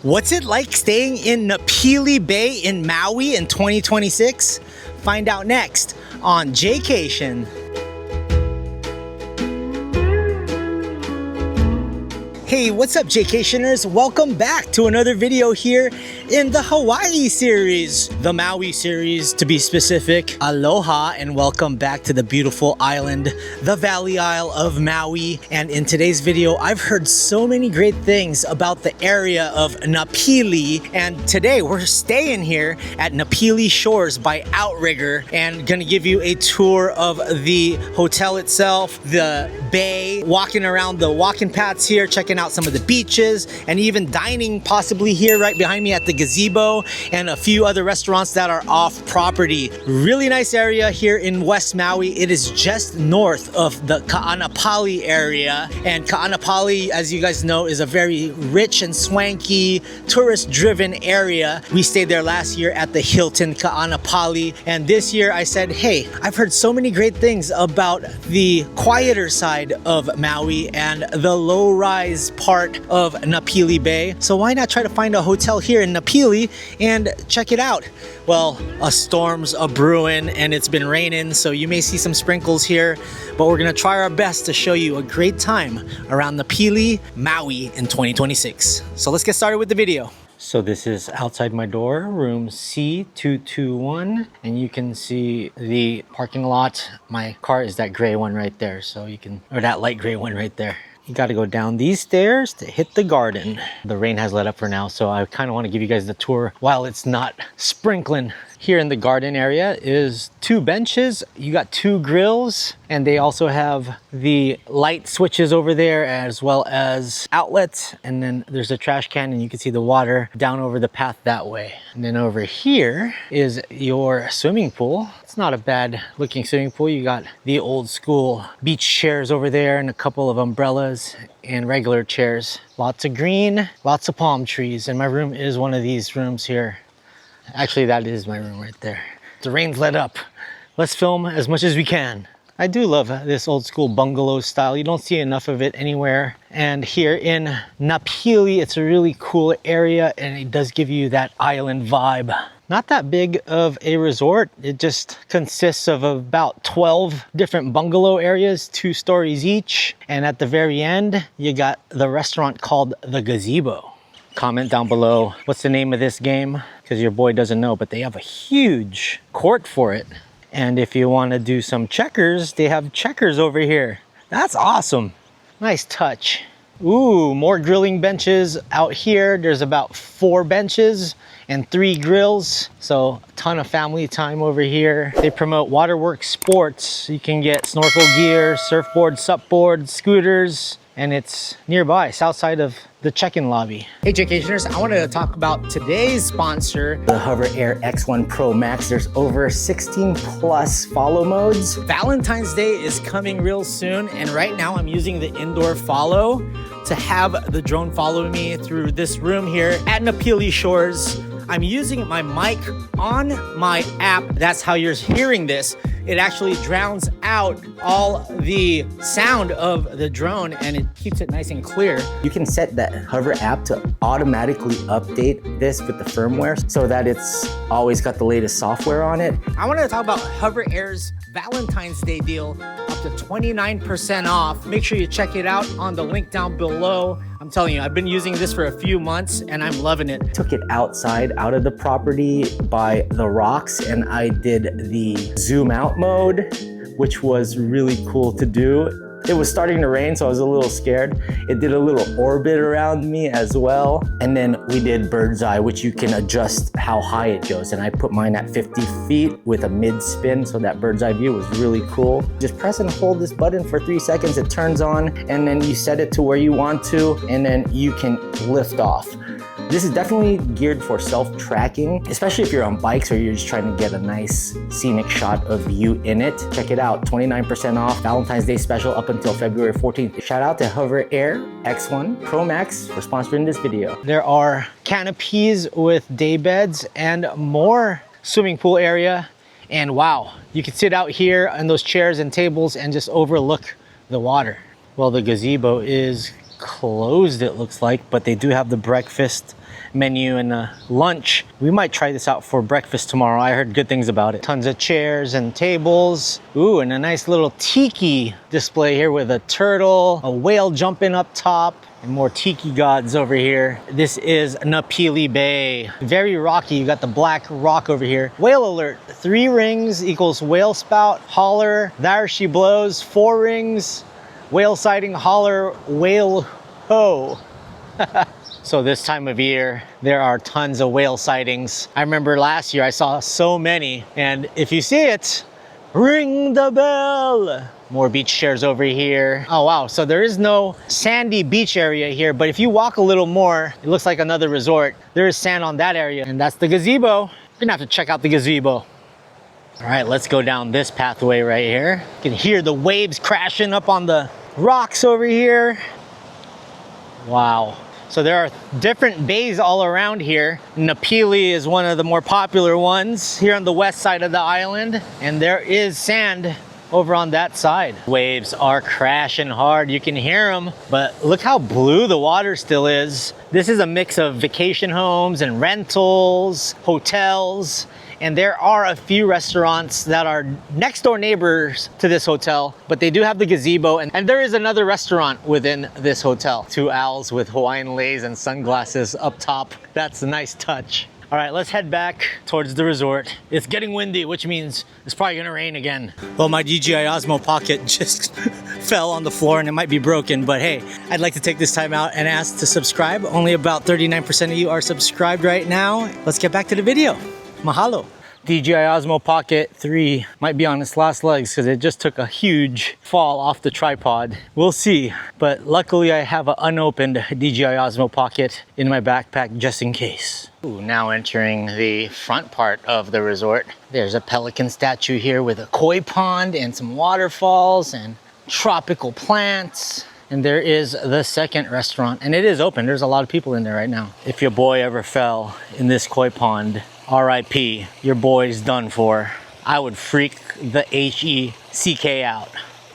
What's it like staying in Napili Bay in Maui in 2026? Find out next on Jaycation. Hey, what's up, Jaycationers? Welcome back to another video here in the Hawaii series, the Maui series to be specific. Aloha and welcome back to the beautiful island, the Valley Isle of Maui. And in today's video, I've heard so many great things about the area of Napili. And today we're staying here at Napili Shores by Outrigger and gonna give you a tour of the hotel itself, the bay, walking around the walking paths here, checking out some of the beaches, and even dining possibly here right behind me at the gazebo, and a few other restaurants that are off property. Really nice area here in West Maui. It is just north of the Ka'anapali area, and Ka'anapali, as you guys know, is a very rich and swanky tourist driven area. We stayed there last year at the Hilton Ka'anapali, and this year I said, hey, I've heard so many great things about the quieter side of Maui and the low-rise part of Napili Bay, so why not try to find a hotel here in Napili and check it out? Well, a storm's a brewing and it's been raining, so you may see some sprinkles here, but we're gonna try our best to show you a great time around Napili, Maui in 2026. So let's get started with the video. So this is outside my door, room C221, and you can see the parking lot. My car is that gray one right there, so you can, or that light gray one right there. You got to go down these stairs to hit the garden. The rain has let up for now, so I kind of want to give you guys the tour while it's not sprinkling. Here in the garden area is 2 benches. You got 2 grills, and they also have the light switches over there as well as outlets. And then there's a trash can, and you can see the water down over the path that way. And then over here is your swimming pool. It's not a bad looking swimming pool. You got the old school beach chairs over there and a couple of umbrellas and regular chairs. Lots of green, lots of palm trees. And my room is one of these rooms here. Actually, that is my room right there. The rain's let up. Let's film as much as we can. I do love this old school bungalow style. You don't see enough of it anywhere. And here in Napili, it's a really cool area and it does give you that island vibe. Not that big of a resort. It just consists of about 12 different bungalow areas, 2 stories each. And at the very end, you got the restaurant called the Gazebo. Comment down below, what's the name of this game? Because your boy doesn't know, but they have a huge court for it. And if you want to do some checkers, they have checkers over here. That's awesome. Nice touch. Ooh, more grilling benches out here. There's about 4 benches and 3 grills. So a ton of family time over here. They promote waterworks sports. You can get snorkel gear, surfboards, supboards, scooters, and it's nearby, south side of the check-in lobby. Hey Jaycationers, I wanted to talk about today's sponsor, the HOVERAir X1 Pro Max. There's over 16 plus follow modes. Valentine's Day is coming real soon, and right now I'm using the indoor follow to have the drone follow me through this room here at Napili Shores. I'm using my mic on my app. That's how you're hearing this. It actually drowns out all the sound of the drone and it keeps it nice and clear. You can set that Hover app to automatically update this with the firmware so that it's always got the latest software on it. I wanted to talk about HOVERAir's Valentine's Day deal, up to 29% off. Make sure you check it out on the link down below. I'm telling you, I've been using this for a few months and I'm loving it. Took it outside, out of the property by the rocks, and I did the zoom out mode, which was really cool to do. It was starting to rain, so I was a little scared. It did a little orbit around me as well. And then we did bird's eye, which you can adjust how high it goes. And I put mine at 50 feet with a mid spin, so that bird's eye view was really cool. Just press and hold this button for 3 seconds, it turns on, and then you set it to where you want to, and then you can lift off. This is definitely geared for self-tracking, especially if you're on bikes or you're just trying to get a nice scenic shot of you in it. Check it out, 29% off, Valentine's Day special up until February 14th. Shout out to HOVERAir X1 Pro Max for sponsoring this video. There are canopies with day beds and more swimming pool area. And wow, you can sit out here on those chairs and tables and just overlook the water. Well, the gazebo is closed, it looks like, but they do have the breakfast menu and lunch. We might try this out for breakfast tomorrow. I heard good things about it. Tons of chairs and tables. Ooh, and a nice little tiki display here with a turtle, a whale jumping up top, and more tiki gods over here. This is Napili Bay. Very rocky. You got the black rock over here. Whale alert. 3 rings equals whale spout, holler, there she blows. 4 rings, whale sighting, holler, whale ho. So this time of year, there are tons of whale sightings. I remember last year I saw so many, and if you see it, ring the bell. More beach chairs over here. Oh wow, so there is no sandy beach area here, but if you walk a little more, it looks like another resort. There is sand on that area, and that's the gazebo. You're gonna have to check out the gazebo. All right, let's go down this pathway right here. You can hear the waves crashing up on the rocks over here. Wow. So there are different bays all around here. Napili is one of the more popular ones here on the west side of the island. And there is sand over on that side. Waves are crashing hard. You can hear them, but look how blue the water still is. This is a mix of vacation homes and rentals, hotels. And there are a few restaurants that are next door neighbors to this hotel, but they do have the gazebo, and there is another restaurant within this hotel. 2 owls with Hawaiian leis and sunglasses up top. That's a nice touch. All right, let's head back towards the resort. It's getting windy, which means it's probably gonna rain again. Well, my DJI Osmo Pocket just fell on the floor and it might be broken, but hey, I'd like to take this time out and ask to subscribe. Only about 39% of you are subscribed right now. Let's get back to the video. Mahalo. DJI Osmo Pocket 3 might be on its last legs because it just took a huge fall off the tripod. We'll see, but luckily I have an unopened DJI Osmo Pocket in my backpack just in case. Ooh, now entering the front part of the resort. There's a pelican statue here with a koi pond and some waterfalls and tropical plants. And there is the second restaurant, and it is open. There's a lot of people in there right now. If your boy ever fell in this koi pond, RIP, your boy's done for. I would freak the HECK out.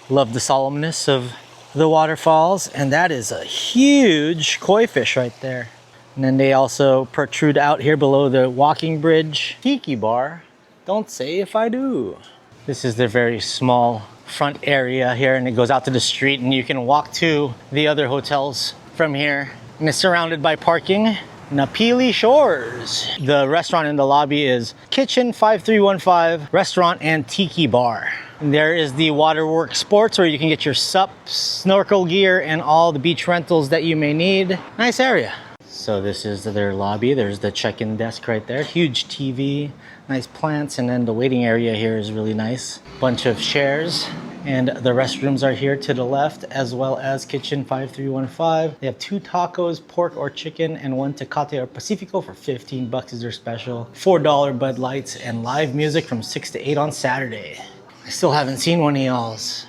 Love the solemnness of the waterfalls, and that is a huge koi fish right there. And then they also protrude out here below the walking bridge. Tiki bar, don't say if I do. This is their very small front area here, and it goes out to the street, and you can walk to the other hotels from here. And it's surrounded by parking. Napili Shores. The restaurant in the lobby is Kitchen 5315 Restaurant and Tiki Bar. And there is the Waterworks Sports where you can get your SUP, snorkel gear, and all the beach rentals that you may need. Nice area. So this is their lobby. There's the check-in desk right there. Huge TV, nice plants, and then the waiting area here is really nice. Bunch of chairs. And the restrooms are here to the left, as well as Kitchen 5315. They have 2 tacos, pork or chicken, and 1 Tecate or Pacifico for 15 bucks is their special. $4 Bud Lights and live music from 6 to 8 on Saturday. I still haven't seen one of y'all's.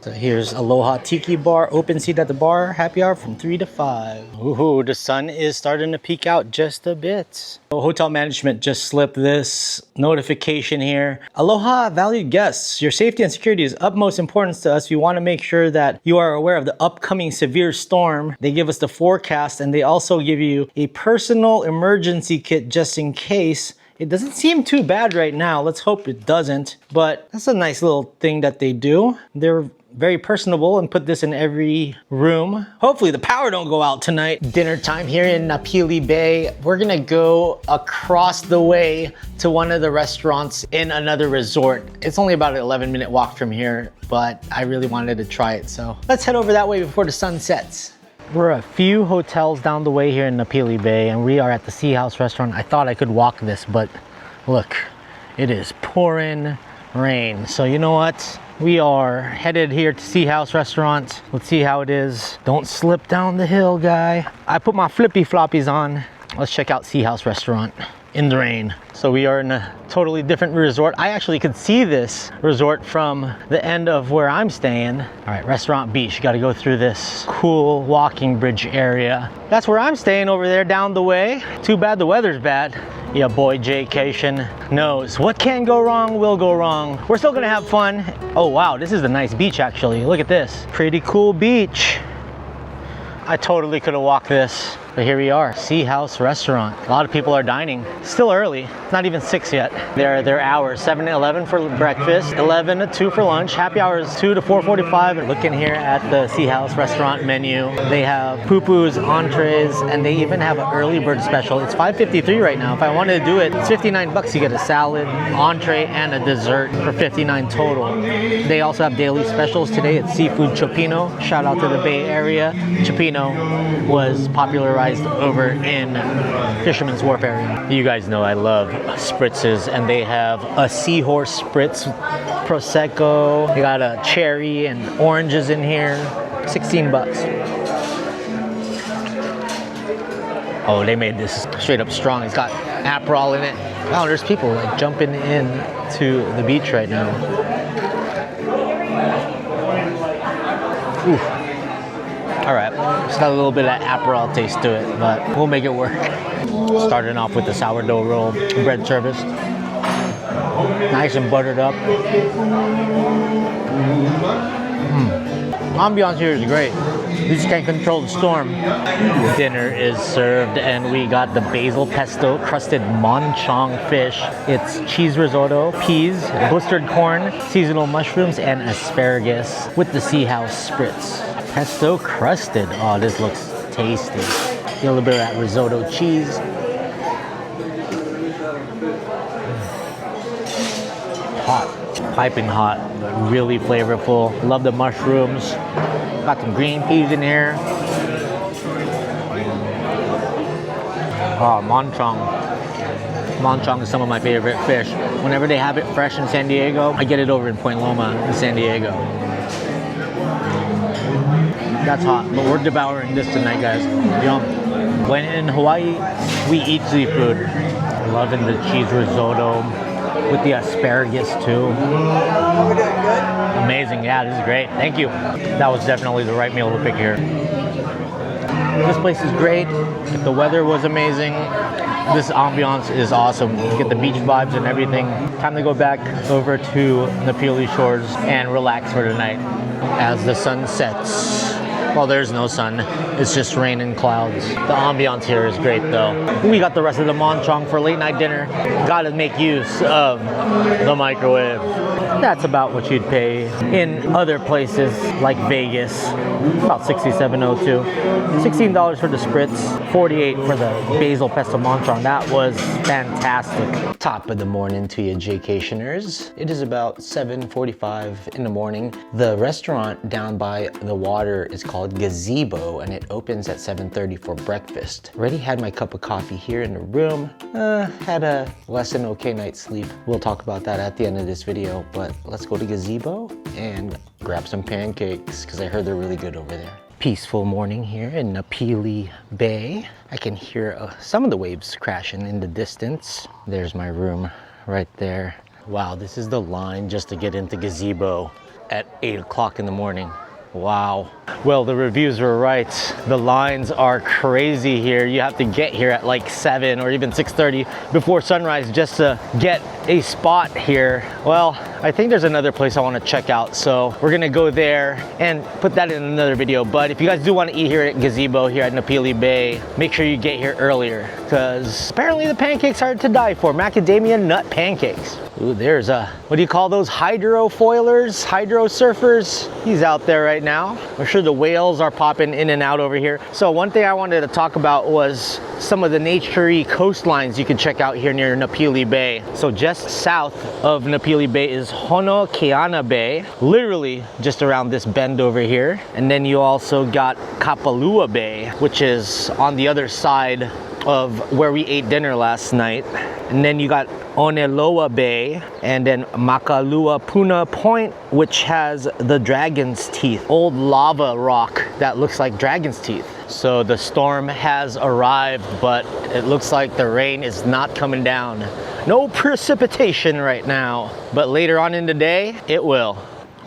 So here's Aloha Tiki Bar, open seat at the bar, happy hour from 3 to 5. Ooh, the sun is starting to peek out just a bit. Hotel management just slipped this notification here. Aloha valued guests, your safety and security is utmost importance to us. We want to make sure that you are aware of the upcoming severe storm. They give us the forecast, and they also give you a personal emergency kit just in case. It doesn't seem too bad right now. Let's hope it doesn't, but that's a nice little thing that they do. They're very personable and put this in every room. Hopefully the power don't go out tonight. Dinner time here in Napili Bay. We're gonna go across the way to one of the restaurants in another resort. It's only about an 11-minute walk from here, but I really wanted to try it. So let's head over that way before the sun sets. We're a few hotels down the way here in Napili Bay, and we are at the Sea House restaurant. I thought I could walk this, but look, it is pouring rain. So you know what? We are headed here to Sea House restaurant. Let's see how it is. Don't slip down the hill, guy. I put my flippy floppies on. Let's check out Sea House restaurant in the rain. So we are in a totally different resort. I actually could see this resort from the end of where I'm staying. All right, Restaurant Beach. You got to go through this cool walking bridge area. That's where I'm staying over there down the way. Too bad the weather's bad. Yeah, boy, Jaycation knows what can go wrong will go wrong. We're still gonna have fun. Oh wow, this is a nice beach actually. Look at this. Pretty cool beach. I totally could have walked this, but here we are, Sea House Restaurant. A lot of people are dining. Still early, it's not even 6 yet. Their hours, 7 to 11 for breakfast, 11 to 2 for lunch. Happy hour is 2 to 4:45. Looking here at the Sea House Restaurant menu, they have poo-poos, entrees, and they even have an early bird special. It's $5.53 right now. If I wanted to do it, it's 59 bucks. You get a salad, entree, and a dessert for 59 total. They also have daily specials today. It's seafood chopino. Shout out to the Bay Area. Chopino was popularized over in Fisherman's Wharf area. You guys know I love spritzes, and they have a seahorse spritz, prosecco. They got a cherry and oranges in here. 16 bucks. Oh, they made this straight up strong. It's got Aperol in it. Wow, there's people like jumping in to the beach right now. Ooh. All right, it's got a little bit of Aperol taste to it, but we'll make it work. Starting off with the sourdough roll bread service. Nice and buttered up. Ambiance here is great. You just can't control the storm. Dinner is served, and we got the basil pesto crusted monchong fish. It's cheese risotto, peas, blistered corn, seasonal mushrooms, and asparagus with the Sea House spritz. Pesto crusted. Oh, this looks tasty. Get a little bit of that risotto cheese. Hot, piping hot, but really flavorful. Love the mushrooms. Got some green peas in here. Oh, monchong. Monchong is some of my favorite fish. Whenever they have it fresh in San Diego, I get it over in Point Loma in San Diego. That's hot, but we're devouring this tonight, guys. Yum. When in Hawaii, we eat seafood. Loving the cheese risotto with the asparagus too. We're doing good. Amazing, yeah, this is great. Thank you. That was definitely the right meal to pick here. This place is great. If the weather was amazing, this ambiance is awesome. You get the beach vibes and everything. Time to go back over to Napili Shores and relax for tonight as the sun sets. Well, there's no sun. It's just rain and clouds. The ambiance here is great though. We got the rest of the monchong for late night dinner. Gotta make use of the microwave. That's about what you'd pay in other places like Vegas. About $67.02. $16 for the spritz, $48 for the basil pesto monchong. That was fantastic. Top of the morning to you, Jaycationers. It is about 7:45 in the morning. The restaurant down by the water is called Gazebo, and it opens at 7:30 for breakfast. Already had my cup of coffee here in the room. Had a less than okay night's sleep. We'll talk about that at the end of this video, but let's go to Gazebo and grab some pancakes because I heard they're really good over there. Peaceful morning here in Napili Bay. I can hear some of the waves crashing in the distance. There's my room right there. Wow, this is the line just to get into Gazebo at 8 o'clock in the morning. Wow. Well, the reviews were right. The lines are crazy here. You have to get here at like 7 or even 6:30 before sunrise just to get a spot here. Well, I think there's another place I want to check out, so we're gonna go there and put that in another video. But if you guys do want to eat here at Gazebo here at Napili Bay, make sure you get here earlier because apparently the pancakes are to die for. Macadamia nut pancakes. Ooh, there's what do you call those? Hydrofoilers, hydro surfers. He's out there right now. I'm sure the whales are popping in and out over here. So one thing I wanted to talk about was some of the naturey coastlines you can check out here near Napili Bay. So just south of Napili Bay is Honokeana Bay, literally just around this bend over here. And then you also got Kapalua Bay, which is on the other side of where we ate dinner last night. And then you got Oneloa Bay, and then Makalua Puna Point, which has the dragon's teeth, old lava rock that looks like dragon's teeth. So the storm has arrived, but it looks like the rain is not coming down. No precipitation right now, but later on in the day, it will.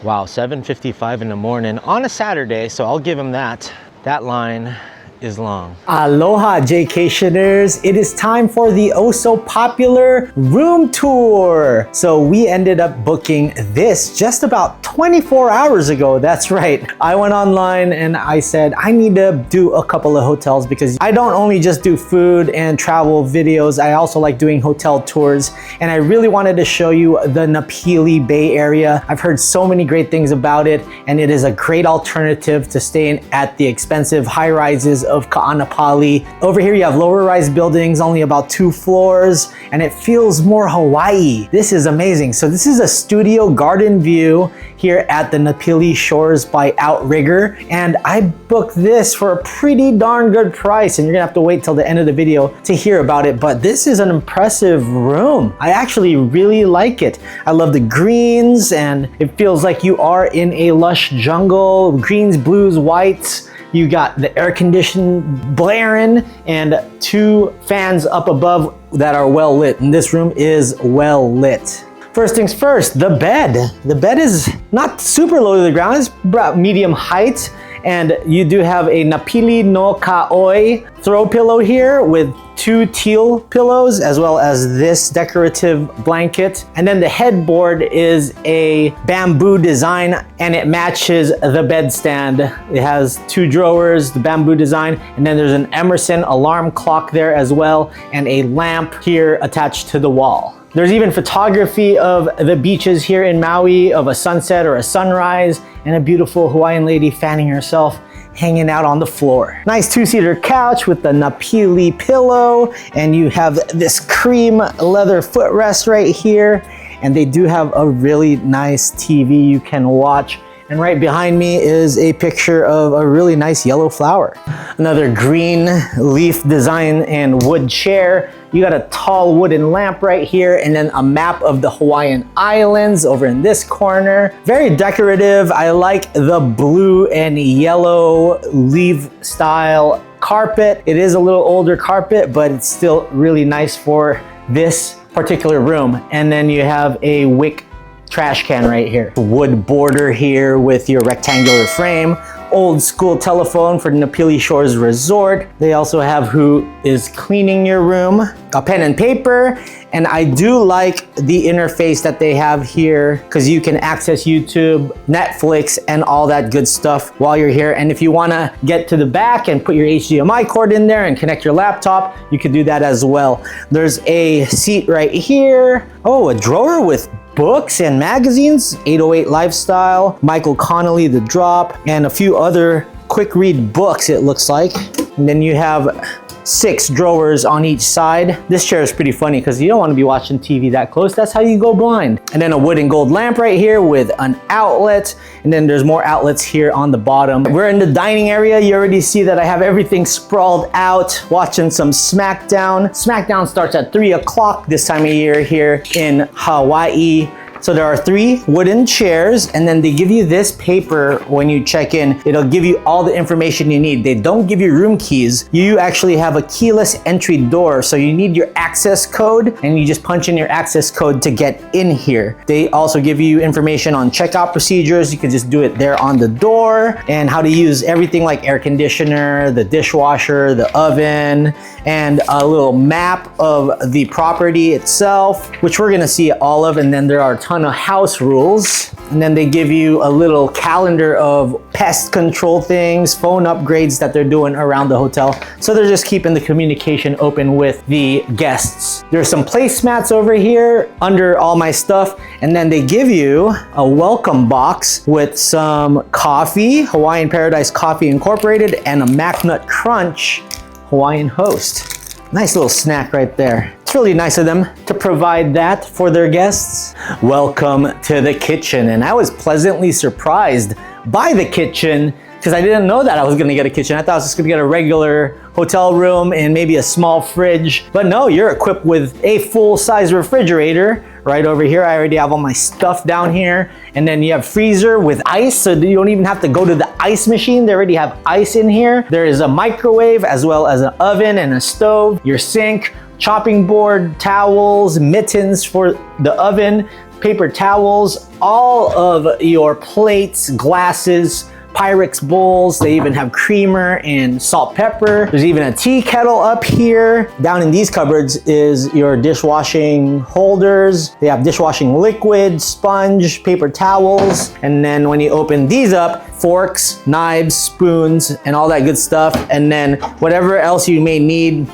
Wow, 7:55 in the morning on a Saturday, so I'll give him that. That line is long. Aloha Jaycationers, it is time for the oh so popular room tour. So we ended up booking this just about 24 hours ago. That's right. I went online and I said, I need to do a couple of hotels because I don't only just do food and travel videos, I also like doing hotel tours. And I really wanted to show you the Napili Bay area. I've heard so many great things about it, and it is a great alternative to staying at the expensive high rises of Ka'anapali. Over here you have lower rise buildings, only about 2 floors, and it feels more Hawaii. This is amazing. So this is a studio garden view here at the Napili Shores by Outrigger, and I booked this for a pretty darn good price, and you're gonna have to wait till the end of the video to hear about it, but this is an impressive room. I actually really like it. I love the greens, and it feels like you are in a lush jungle. Greens, blues, whites. You got the air conditioning blaring and 2 fans up above that are well lit, and this room is well lit. First things first, the bed. The bed is not super low to the ground, it's about medium height, and you do have a Napili no Ka'oi throw pillow here with 2 teal pillows, as well as this decorative blanket. And then the headboard is a bamboo design, and it matches the bedstand. It has 2 drawers, the bamboo design, and then there's an Emerson alarm clock there as well, and a lamp here attached to the wall. There's even photography of the beaches here in Maui, of a sunset or a sunrise, and a beautiful Hawaiian lady fanning herself, hanging out on the floor. Nice 2-seater couch with the Napili pillow, and you have this cream leather footrest right here, and they do have a really nice TV you can watch. And right behind me is a picture of a really nice yellow flower. Another green leaf design and wood chair. You got a tall wooden lamp right here, and then a map of the Hawaiian Islands over in this corner. Very decorative. I like the blue and yellow leaf style carpet. It is a little older carpet, but it's still really nice for this particular room. And then you have a wick trash can right here. Wood border here with your rectangular frame. Old school telephone for Napili Shores Resort. They also have who is cleaning your room. A pen and paper. And I do like the interface that they have here because you can access YouTube, Netflix, and all that good stuff while you're here. And if you want to get to the back and put your HDMI cord in there and connect your laptop, you can do that as well. There's a seat right here. Oh, a drawer with books and magazines, 808 Lifestyle, Michael Connolly, The Drop, and a few other quick read books, it looks like. And then you have 6 drawers on each side. This chair is pretty funny because you don't want to be watching TV that close. That's how you go blind. And then a wood and gold lamp right here with an outlet. And then there's more outlets here on the bottom. We're in the dining area. You already see that I have everything sprawled out, watching some SmackDown. SmackDown starts at 3 o'clock this time of year here in Hawaii. So there are 3 wooden chairs, and then they give you this paper when you check in. It'll give you all the information you need. They don't give you room keys. You actually have a keyless entry door, so you need your access code, and you just punch in your access code to get in here. They also give you information on checkout procedures. You can just do it there on the door, and how to use everything like air conditioner, the dishwasher, the oven, and a little map of the property itself, which we're gonna see all of, and then there are ton of house rules. And then they give you a little calendar of pest control things, phone upgrades that they're doing around the hotel. So they're just keeping the communication open with the guests. There's some placemats over here under all my stuff. And then they give you a welcome box with some coffee, Hawaiian Paradise Coffee Incorporated, and a MacNut Crunch Hawaiian Host. Nice little snack right there. It's really nice of them to provide that for their guests. Welcome to the kitchen. And I was pleasantly surprised by the kitchen because I didn't know that I was gonna get a kitchen. I thought I was just gonna get a regular hotel room and maybe a small fridge. But no, you're equipped with a full-size refrigerator right over here. I already have all my stuff down here. And then you have freezer with ice, so you don't even have to go to the ice machine. They already have ice in here. There is a microwave as well as an oven and a stove, your sink, chopping board, towels, mittens for the oven, paper towels, all of your plates, glasses, Pyrex bowls. They even have creamer and salt pepper. There's even a tea kettle up here. Down in these cupboards is your dishwashing holders. They have dishwashing liquid, sponge, paper towels. And then when you open these up, forks, knives, spoons, and all that good stuff. And then whatever else you may need,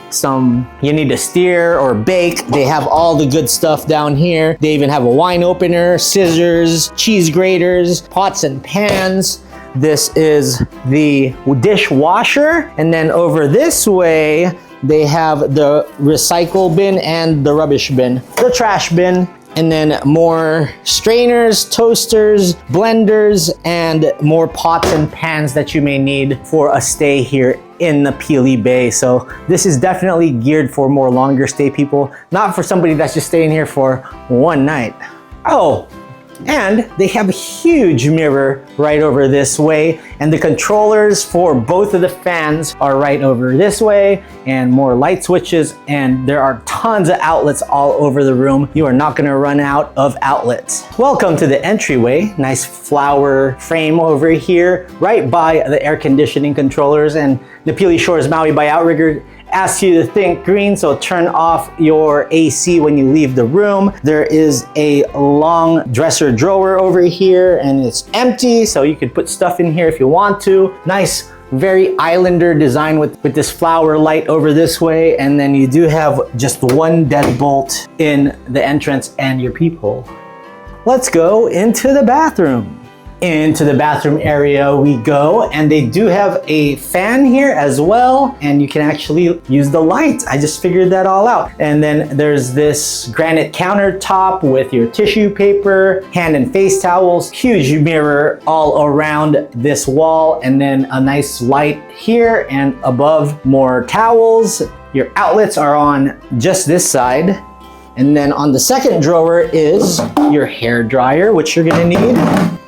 you need to steer or bake, they have all the good stuff down here. They even have a wine opener, scissors, cheese graters, pots and pans. This is the dishwasher. And then over this way, they have the recycle bin and the rubbish bin, the trash bin. And then more strainers, toasters, blenders, and more pots and pans that you may need for a stay here in Napili Bay. So this is definitely geared for more longer stay people, not for somebody that's just staying here for one night. Oh, and they have a huge mirror right over this way, and the controllers for both of the fans are right over this way, and more light switches, and there are tons of outlets all over the room. You are not going to run out of outlets. Welcome to the entryway. Nice flower frame over here right by the air conditioning controllers, and Napili Shores Maui by Outrigger asks you to think green, so turn off your AC when you leave the room. There is a long dresser drawer over here, and it's empty, so you could put stuff in here if you want to. Nice, very islander design with this flower light over this way, and then you do have just one deadbolt in the entrance and your peephole. Let's go into the bathroom. Into the bathroom area we go, and they do have a fan here as well, and you can actually use the lights. I just figured that all out. And then there's this granite countertop with your tissue paper, hand and face towels, huge mirror all around this wall, and then a nice light here, and above more towels. Your outlets are on just this side. And then on the second drawer is your hair dryer, which you're gonna need.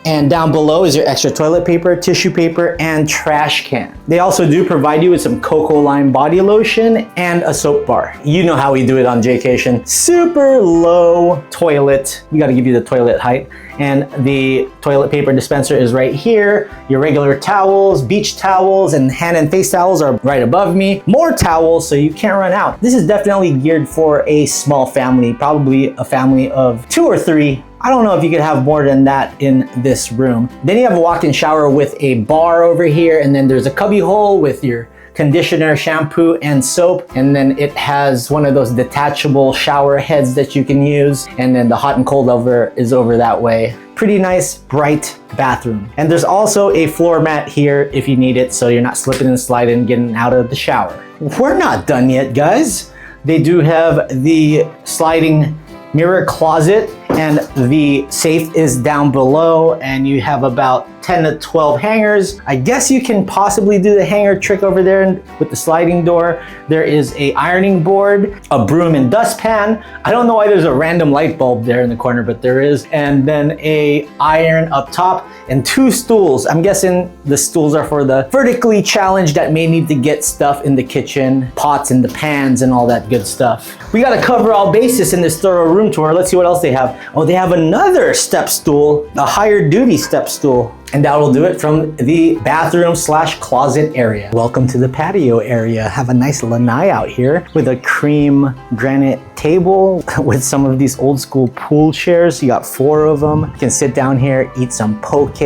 And down below is your extra toilet paper, tissue paper, and trash can. They also do provide you with some cocoa lime body lotion and a soap bar. You know how we do it on Jaycation. Super low toilet. We gotta give you the toilet height. And the toilet paper dispenser is right here. Your regular towels, beach towels, and hand and face towels are right above me. More towels so you can't run out. This is definitely geared for a small family, probably a family of 2 or 3. I don't know if you could have more than that in this room. Then you have a walk-in shower with a bar over here, and then there's a cubby hole with your conditioner, shampoo, and soap. And then it has one of those detachable shower heads that you can use. And then the hot and cold is over that way. Pretty nice, bright bathroom. And there's also a floor mat here if you need it, so you're not slipping and sliding getting out of the shower. We're not done yet, guys. They do have the sliding mirror closet, and the safe is down below, and you have about 10 to 12 hangers. I guess you can possibly do the hanger trick over there with the sliding door. There is a ironing board, a broom and dustpan. I don't know why there's a random light bulb there in the corner, but there is. And then a iron up top and 2 stools. I'm guessing the stools are for the vertically challenged that may need to get stuff in the kitchen, pots and the pans and all that good stuff. We gotta cover all bases in this thorough room tour. Let's see what else they have. Oh, they have another step stool, a higher duty step stool. And that will do it from the bathroom / closet area. Welcome to the patio area. Have a nice lanai out here with a cream granite table with some of these old school pool chairs. You got 4 of them. You can sit down here, eat some poke,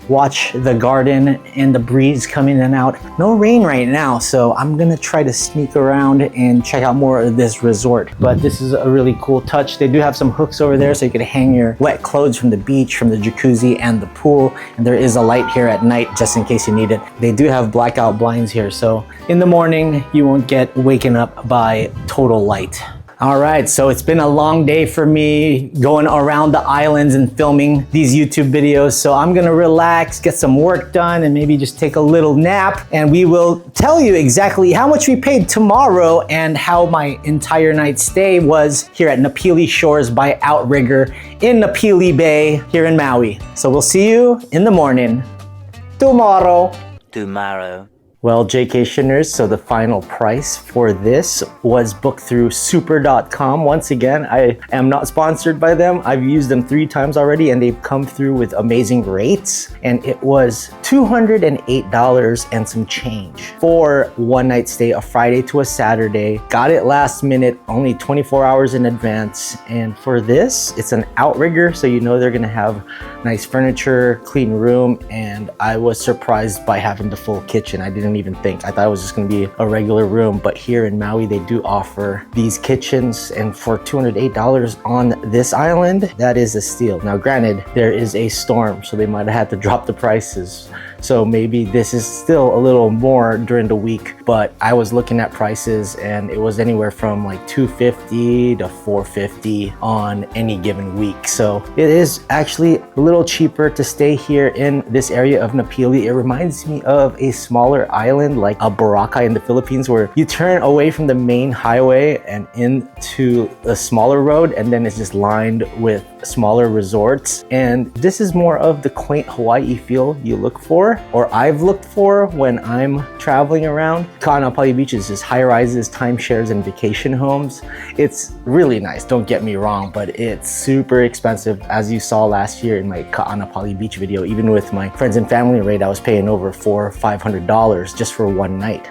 watch the garden and the breeze come in and out. No rain right now, so I'm gonna try to sneak around and check out more of this resort. But this is a really cool touch. They do have some hooks over there so you can hang your wet clothes from the beach, from the jacuzzi and the pool. And there is a light here at night just in case you need it. They do have blackout blinds here, so in the morning you won't get waken up by total light. All right, so it's been a long day for me going around the islands and filming these YouTube videos. So I'm gonna relax, get some work done, and maybe just take a little nap. And we will tell you exactly how much we paid tomorrow and how my entire night's stay was here at Napili Shores by Outrigger in Napili Bay here in Maui. So we'll see you in the morning. Tomorrow. Well, Jaycationers, so the final price for this was booked through super.com. Once again, I am not sponsored by them. I've used them 3 times already and they've come through with amazing rates. And it was $208 and some change for one night stay, a Friday to a Saturday. Got it last minute, only 24 hours in advance. And for this, it's an Outrigger, so you know they're gonna have nice furniture, clean room, and I was surprised by having the full kitchen. I didn't even think. I thought it was just gonna be a regular room, but here in Maui, they do offer these kitchens, and for $208 on this island, that is a steal. Now, granted, there is a storm, so they might have had to drop the prices. So maybe this is still a little more during the week, but I was looking at prices and it was anywhere from like $250 to $450 on any given week. So it is actually a little cheaper to stay here in this area of Napili. It reminds me of a smaller island like a Boracay in the Philippines, where you turn away from the main highway and into a smaller road, and then it's just lined with smaller resorts. And this is more of the quaint Hawaii feel you look for, or I've looked for when I'm traveling around. Ka'anapali Beach is just high rises, timeshares, and vacation homes. It's really nice, don't get me wrong, but it's super expensive. As you saw last year in my Ka'anapali Beach video, even with my friends and family rate, I was paying over $400 or $500 just for one night.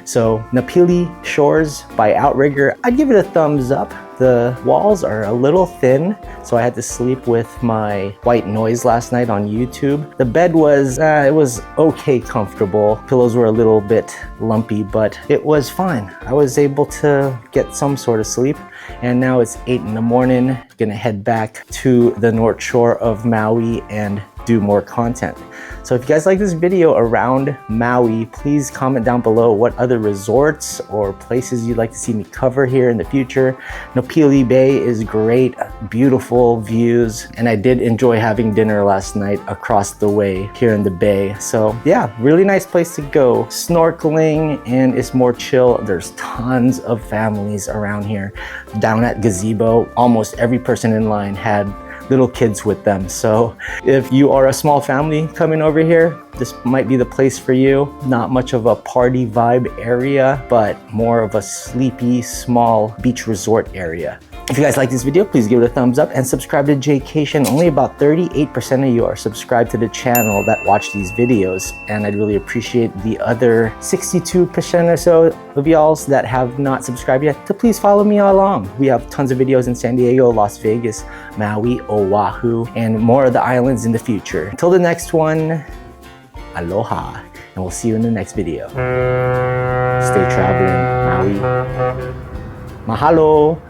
So Napili Shores by Outrigger, I'd give it a thumbs up. The walls are a little thin, so I had to sleep with my white noise last night on YouTube. The bed was, it was okay comfortable. Pillows were a little bit lumpy, but it was fine. I was able to get some sort of sleep. And now it's 8 in the morning. Gonna head back to the North Shore of Maui and do more content. So if you guys like this video around Maui, please comment down below what other resorts or places you'd like to see me cover here in the future. Napili Bay is great, beautiful views, and I did enjoy having dinner last night across the way here in the bay. So yeah, really nice place to go. Snorkeling, and it's more chill. There's tons of families around here. Down at Gazebo, almost every person in line had little kids with them. So if you are a small family coming over here, this might be the place for you. Not much of a party vibe area, but more of a sleepy, small beach resort area. If you guys like this video, please give it a thumbs up and subscribe to Jaycation. Only about 38% of you are subscribed to the channel that watch these videos, and I'd really appreciate the other 62% or so of y'all that have not subscribed yet to please follow me along. We have tons of videos in San Diego, Las Vegas, Maui, Oahu, and more of the islands in the future. Until the next one, aloha, and we'll see you in the next video. Stay traveling, Maui. Mahalo.